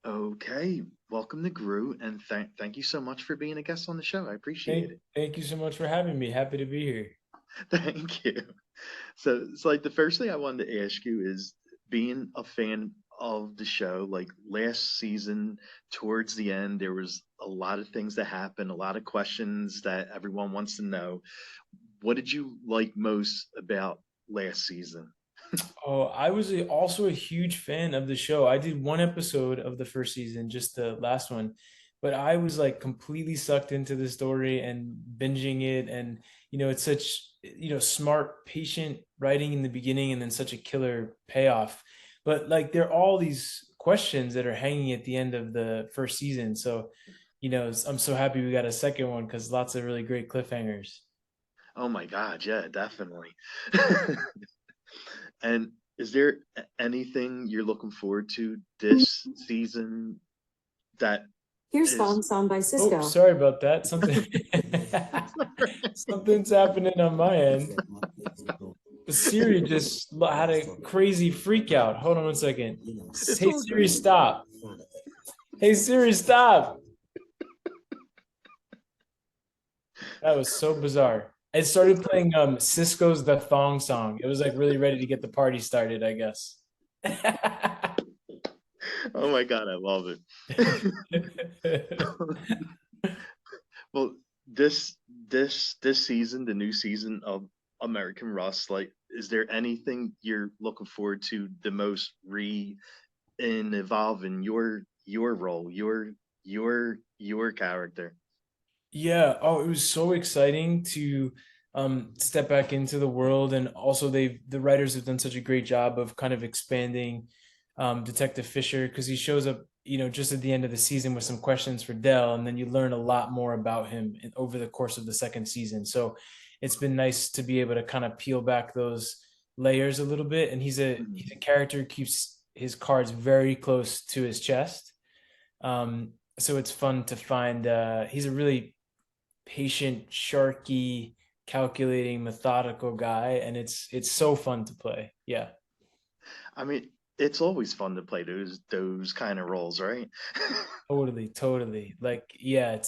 Okay, welcome to Grue, and thank you so much for being a guest on the show. I appreciate Thank, it. thank you so much for having me. Happy to be here. Thank you. So it's like the first thing I wanted to ask you is being a fan of the show, like last season, towards the end, there was a lot of things that happened, a lot of questions that everyone wants to know. What did you like most about last season? Oh, I was also a huge fan of the show. I did one episode of the first season, just the last one, but I was like completely sucked into the story and binging it. And it's such smart, patient writing in the beginning, and then such a killer payoff. But like there are all these questions that are hanging at the end of the first season. So, I'm so happy we got a second one because lots of really great cliffhangers. Oh my God, yeah, definitely. And is there anything you're looking forward to this season that Here's is Phone Song by Oh, Cisco. sorry about that. Something's happening on my end. The Siri just had a crazy freak out. Hold on one second. it's Hey all good. Siri, stop. Hey Siri, stop. That was so bizarre. It started playing Cisco's The Thong Song. It was like really ready to get the party started, I guess. Oh my God, I love it. Well, this season, the new season of American Rust, like, is there anything you're looking forward to the most in evolving your role, your character? Yeah. Oh, it was so exciting to step back into the world, and also the writers have done such a great job of kind of expanding Detective Fisher because he shows up, just at the end of the season with some questions for Dell, and then you learn a lot more about him over the course of the second season. So it's been nice to be able to kind of peel back those layers a little bit. And Mhm. he's a character who keeps his cards very close to his chest. So it's fun to find. He's a really patient, sharky, calculating, methodical guy, and it's so fun to play. Yeah, I mean, it's always fun to play those kind of roles, right? totally, totally. Like, yeah,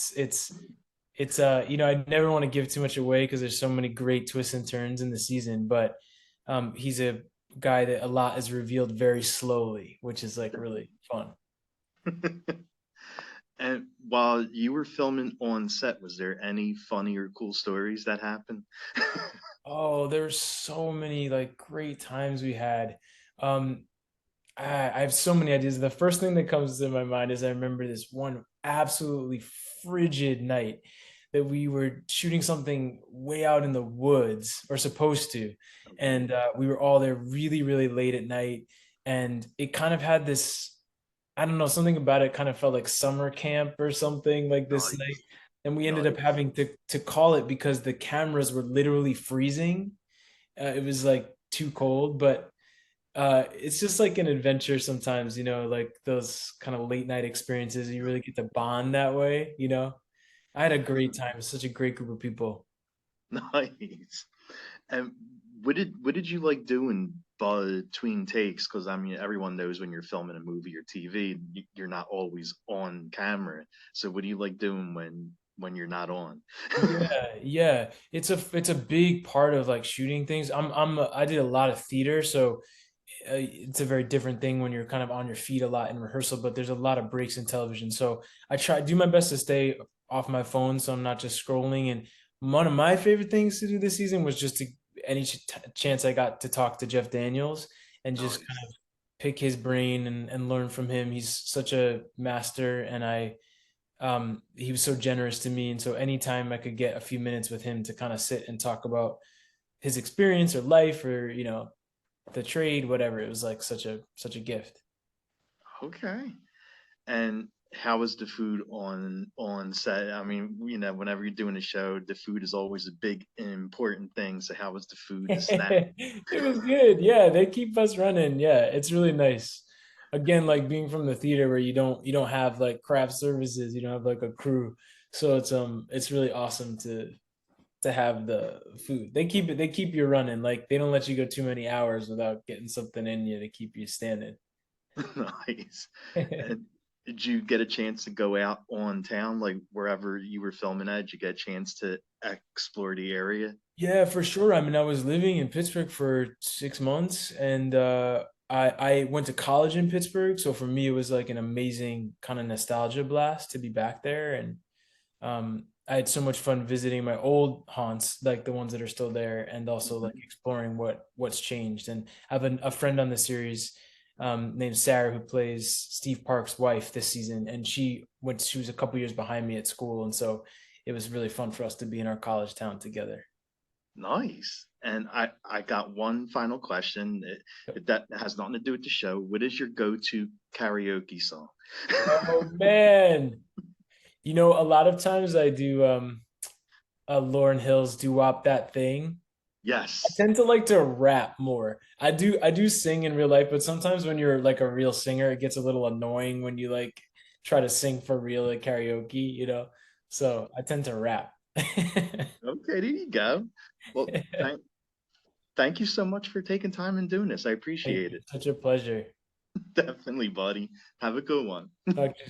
I never want to give too much away because there's so many great twists and turns in the season, but he's a guy that a lot is revealed very slowly, which is like really fun. And while you were filming on set, was there any funny or cool stories that happened? Oh, there's so many like great times we had. Um, I have so many ideas. The first thing that comes to my mind is I remember this one absolutely frigid night that we were shooting something way out in the woods, or supposed to, Okay. and we were all there really, really late at night, and it kind of had this, I don't know, something about it kind of felt like summer camp or something like this night, Nice. and we ended up Nice. having to call it because the cameras were literally freezing. It was like too cold, but it's just like an adventure sometimes, like those kind of late night experiences. You really get to bond that way. I had a great time. It's such a great group of people. Nice. And what did you like doing between takes? Because I mean, everyone knows when you're filming a movie or TV, you're not always on camera. So what do you like doing when you're not on? Yeah, yeah. It's a big part of like shooting things. I did a lot of theater, so it's a very different thing when you're kind of on your feet a lot in rehearsal, but there's a lot of breaks in television. So I try do my best to stay off my phone so I'm not just scrolling. And one of my favorite things to do this season was just to any chance I got to talk to Jeff Daniels and just kind Nice. of pick his brain and learn from him. He's such a master, and he was so generous to me. And so anytime I could get a few minutes with him to kind of sit and talk about his experience or life, or the trade, whatever. It was like such a gift. Okay. And how was the food on set? I mean, whenever you're doing a show, the food is always a big important thing. So how was the food, the snack? It was good. Yeah, they keep us running. Yeah, it's really nice. Again, like being from the theater where you don't have like craft services, you don't have like a crew. So it's really awesome to have the food. They keep you running. Like they don't let you go too many hours without getting something in you to keep you standing. Nice. And Did you get a chance to go out on town, like wherever you were filming at? Did you get a chance to explore the area? Yeah, for sure. I mean, I was living in Pittsburgh for 6 months, and I went to college in Pittsburgh. So for me, it was like an amazing kind of nostalgia blast to be back there. And I had so much fun visiting my old haunts, like the ones that are still there, and also like Mhm. exploring what's changed. And I have a friend on the series named Sarah who plays Steve Park's wife this season, and she was a couple years behind me at school, and so it was really fun for us to be in our college town together. Nice. And I got one final question. That has nothing to do with the show. What is your go-to karaoke song? Oh man. A lot of times I do Lauren Hill's "Do Wop That Thing." I Yes. tend to like to rap more. I do sing in real life, but sometimes when you're like a real singer, it gets a little annoying when you like try to sing for real at karaoke. So I tend to rap. Okay, there you go. Well, thank you so much for taking time and doing this. I Thank appreciate you. it. Such a pleasure. Definitely, buddy. Have a good one. Talk to you soon.